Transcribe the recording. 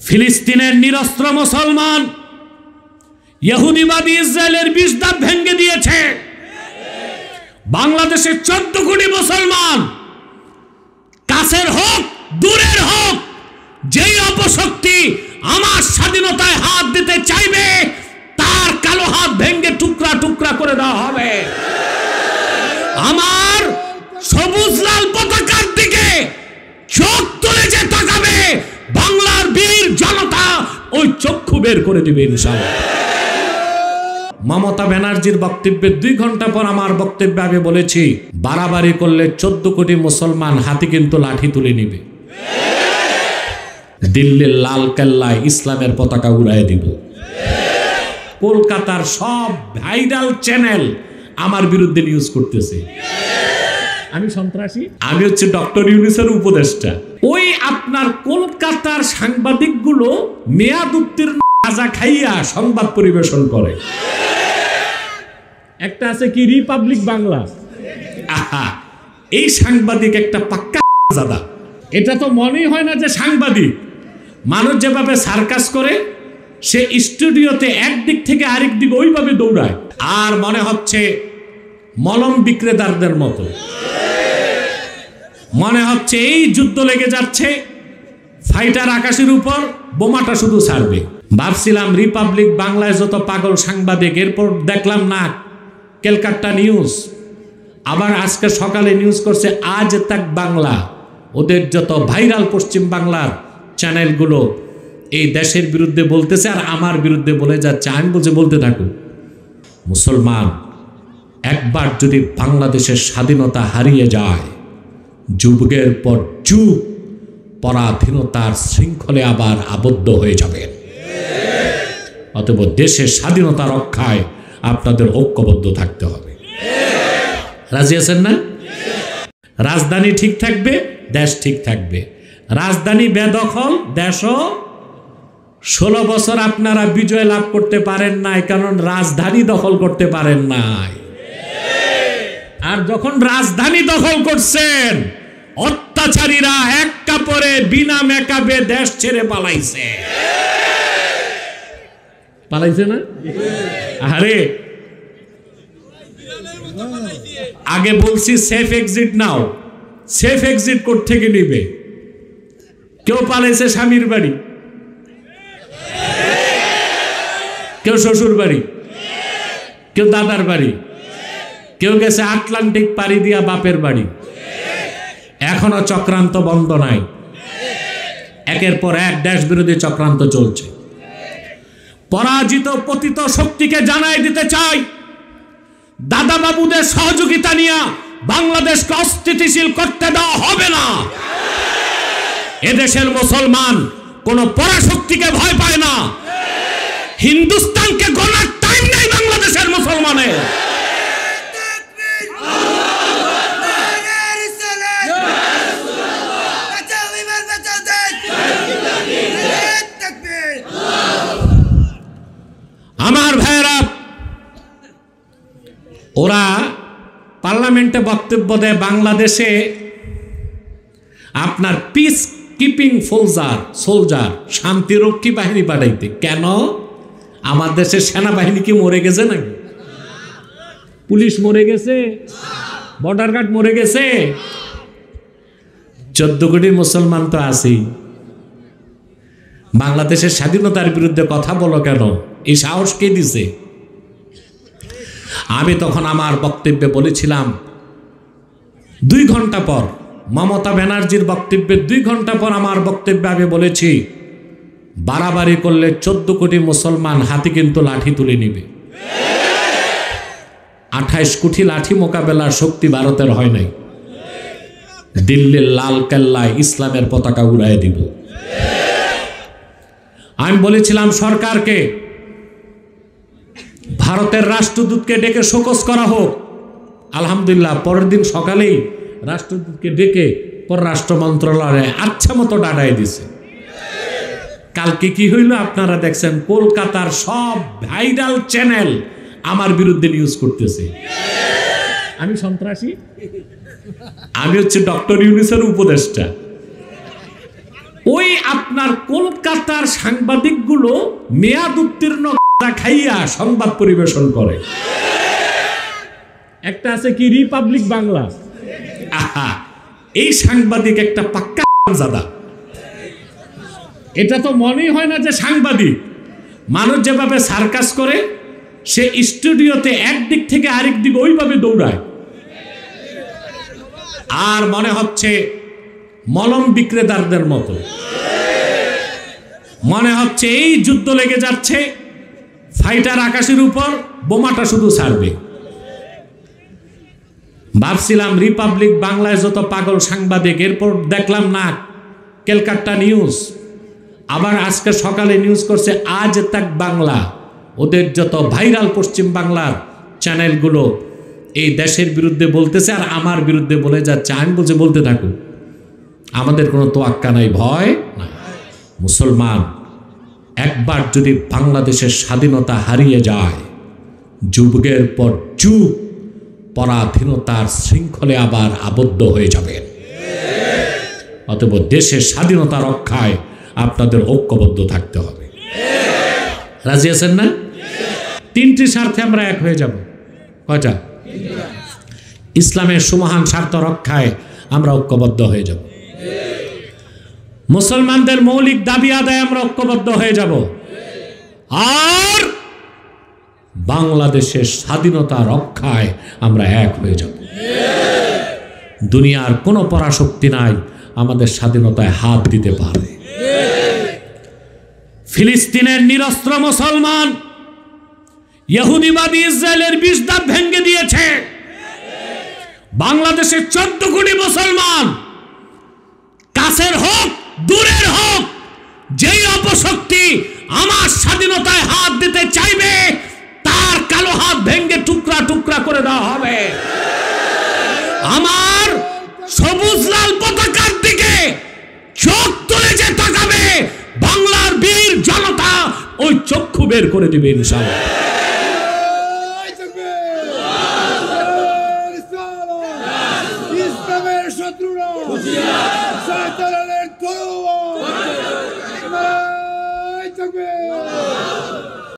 ফিলিস্তিনের নিরস্ত্র মুসলমান ইহুদিবাদী ইসরায়েলের ২০ ধাপ ভেঙে দিয়েছে। বাংলাদেশের ১৪ কোটি মুসলমান, কাছের হোক দূরের হোক, যেই অপশক্তি আমার স্বাধীনতায় হাত দিতে চাইবে তার কালো হাত ভেঙে টুকরা টুকরা করে দেওয়া হবে। আমার সবুজ লাল পতাকার দিকে চোখ তুলে যে তাকাবে, বাংলার বীর জনতা ওই চক্ষু বের করে দিবে ইনশাআল্লাহ। মমতা ব্যানার্জির বক্তব্যের ২ ঘন্টা পর আমার বক্তব্যে আমি বলেছি, বাড়াবাড়ি করলে ১৪ কোটি মুসলমান হাতে কিন্তু লাঠি তুলে নিবে। দিল্লির লাল কেল্লায় ইসলামের পতাকা উড়াই দিব। কলকাতার সব ভাইরাল চ্যানেল আমার বিরুদ্ধে নিউজ করতেছে আমি সন্ত্রাসী, আমি হচ্ছে ডক্টর ইউনূসের উপদেষ্টা। ওই আপনার কলকাতার সাংবাদিকগুলো মেয়াদ উত্তীর্ণ গাঁজা খাইয়া সংবাদ পরিবেশন করে। একটা আছে কি রিপাবলিক বাংলা, আহা, এই সাংবাদিক একটা পাক্কা জাদা। এটা তো মনেই হয় না যে সাংবাদিক। মানুষ যেভাবে সার্কাস করে, সে স্টুডিওতে একদিক থেকে আরেক দিকে ওইভাবে দৌড়ায়, আর মনে হচ্ছে মলম বিক্রেতাদের মতো। মনে হচ্ছে এই যুদ্ধ লেগে যাচ্ছে, ফাইটার আকাশের উপর, বোমাটা শুধু ছাড়বে। ভাবছিলাম রিপাবলিক বাংলায় যত পাগল সাংবাদিক, এরপর দেখলাম না ক্যালকাটা নিউজ, আবার আজকে সকালে নিউজ করছে আজ তাক বাংলা। ওদের যত ভাইরাল পশ্চিম বাংলার চ্যানেলগুলো এই দেশের বিরুদ্ধে বলতেছে আর আমার বিরুদ্ধে বলে যাচ্ছে। আমি বলছি বলতে থাকুন। মুসলমান, একবার যদি বাংলাদেশের স্বাধীনতা হারিয়ে যায়, যুগের পর যুগ পরাধীনতার শৃঙ্খলে আবার আবদ্ধ হয়ে যাবেন। অতএব দেশের স্বাধীনতা রক্ষায় আপনাদের ঐক্যবদ্ধ থাকতে হবে। রাজি আছেন না? রাজধানী ঠিক থাকবে, দেশ ঠিক থাকবে। রাজধানী বেদখল, দেশও 16 বছর আপনারা বিজয় লাভ করতে পারেন নাই, কারণ রাজধানী দখল করতে পারেন নাই। আর যখন রাজধানী দখল করছেন, অত্যাচারীরা এক কাপড়ে বিনা মেকআপে দেশ ছেড়ে পালাইছে। পালাইছে না? আরে আগে বলছি সেফ এক্সিট নাও। সেফ এক্সিট কোথ থেকে নিবে? কেউ পালাইছে স্বামীর বাড়ি, কেউ শ্বশুর বাড়ি, কেউ দাদার বাড়ি, কেউ গেছে আটলান্টিক পাড়ি দিয়া বাপের বাড়ি। এখনো চক্রান্ত বন্ধ নাই। একের পর এক দেশ বিরোধী চক্রান্ত চলছে। পরাজিত পতিত শক্তিকে জানাই দিতে চাই, দাদা বাবুদের সহযোগিতা নিয়ে বাংলাদেশকে অস্থিতিশীল করতে দেওয়া হবে না। এদেশের মুসলমান কোন পরাশক্তিকে ভয় পায় না। হিন্দুস্তানকে গোনার টাইম নেই বাংলাদেশের মুসলমানের। আমার ভাইয়েরা, ওরা পার্লামেন্টে বক্তব্য দেয় বাংলাদেশে আপনার পিস কিপিং সোলজার শান্তিরক্ষী বাহিনী পাঠাইতে। কেন? আমার দেশের সেনাবাহিনী কি মরে গেছে নাকি? পুলিশ মরে গেছে? বর্ডার গার্ড মরে গেছে? 14 কোটি মুসলমান তো আছেই। বাংলাদেশের স্বাধীনতার বিরুদ্ধে কথা বলো কেন? এই সাহস কে দিছে? আমি তখন আমার বক্তব্যে বলেছিলাম, 2 ঘন্টা পর মমতা ব্যানার্জির বক্তব্যের 2 ঘন্টা পর আমার বক্তব্যে আমি বলেছি, বাড়াবাড়ি করলে 14 কোটি মুসলমান হাতে কিন্তু লাঠি তুলে নিবে। 28 কোটি লাঠি মোকাবেলার শক্তি ভারতের হয় নাই। দিল্লির লাল কেল্লায় ইসলামের পতাকা উড়াই দিব। আমি বলেছিলাম সরকারকে, ভারতের রাষ্ট্রদূতকে ডেকে শোকজ করা হোক। আলহামদুলিল্লাহ, পরের দিন সকালেই রাষ্ট্রদূতকে ডেকে পররাষ্ট্র মন্ত্রণালয়ে আচ্ছা মতো ডাটাই দিছে। কালকে কি হইল আপনারা দেখছেন, কলকাতার সব ভাইরাল চ্যানেল আমার বিরুদ্ধে নিউজ করতেছে। আমি সন্ত্রাসী, আমি হচ্ছে ডক্টর ইউনূসের উপদেষ্টা। ওই আপনার কলকাতার সাংবাদিকগুলো মেয়াদ উত্তীর্ণ খাইয়া সংবাদ পরিবেশন করে। একটা আছে কি রিপাবলিক বাংলা, আহা, এই সাংবাদিক একটা পাক্কা জাদা। এটা তো মনেই হয় না যে সাংবাদিক। মানুষ যেভাবে সার্কাস করে, সে স্টুডিওতে একদিক থেকে আরেক দিকে ওইভাবে দৌড়ায়, আর মনে হচ্ছে মলম বিক্রেতাদের মতো। মনে হচ্ছে এই যুদ্ধ লেগে যাচ্ছে, ফাইটার আকাশের উপর, বোমাটা শুধু ছাড়বে। ভাবছিলাম রিপাবলিক বাংলায় যত পাগল সাংবাদিক, এরপর দেখলাম না ক্যালকাটা নিউজ, আবার আজকে সকালে নিউজ করছে আজ তাক বাংলা। ওদের যত ভাইরাল পশ্চিম বাংলার চ্যানেলগুলো এই দেশের বিরুদ্ধে বলতেছে আর আমার বিরুদ্ধে বলে যাচ্ছে। আমি বলছি বলতে থাকুক, আমাদের কোনো তোয়াক্কা নাই, ভয় না। মুসলমান একবার যদি বাংলাদেশের স্বাধীনতা হারিয়ে যায়, যুগের পর যুগ পরাধীনতার শৃঙ্খলে আবার আবদ্ধ হয়ে যাবে। অতএব দেশের স্বাধীনতা রক্ষায় আপনাদের ঐক্যবদ্ধ থাকতে হবে। রাজি আছেন না? তিনটি স্বার্থে আমরা এক হয়ে যাব। কয়টা? ইসলামের সুমহান স্বার্থ রক্ষায় আমরা ঐক্যবদ্ধ হয়ে যাব, মুসলমানদের মৌলিক দাবি আদায় আমরা ঐক্যবদ্ধ হয়ে যাব, আর বাংলাদেশের স্বাধীনতা রক্ষায় আমরা এক হয়ে যাব। দুনিয়ার কোনো পরাশক্তি নাই আমাদের স্বাধীনতায় হাত দিতে পারে। ফিলিস্তিনের নিরস্ত্র মুসলমান ইহুদিবাদী ইসরায়েলের 20 দাঁত ভেঙে দিয়েছে। বাংলাদেশের 14 কোটি মুসলমান, কাছের হোক দূরের হোক, যেই অপশক্তি আমার স্বাধীনতায় হাত দিতে চাইবে, তার কালো হাত ভেঙে টুকরা টুকরা করে দেওয়া হবে। আমার সবুজ লাল পতাকার দিকে চোখ তুলে যে তাকাবে, বাংলার বীর জনতা ওই চক্ষু বের করে দিবে ইনশাআল্লাহ। ইসলামের শত্রুরা শয়তানের তলোয়ার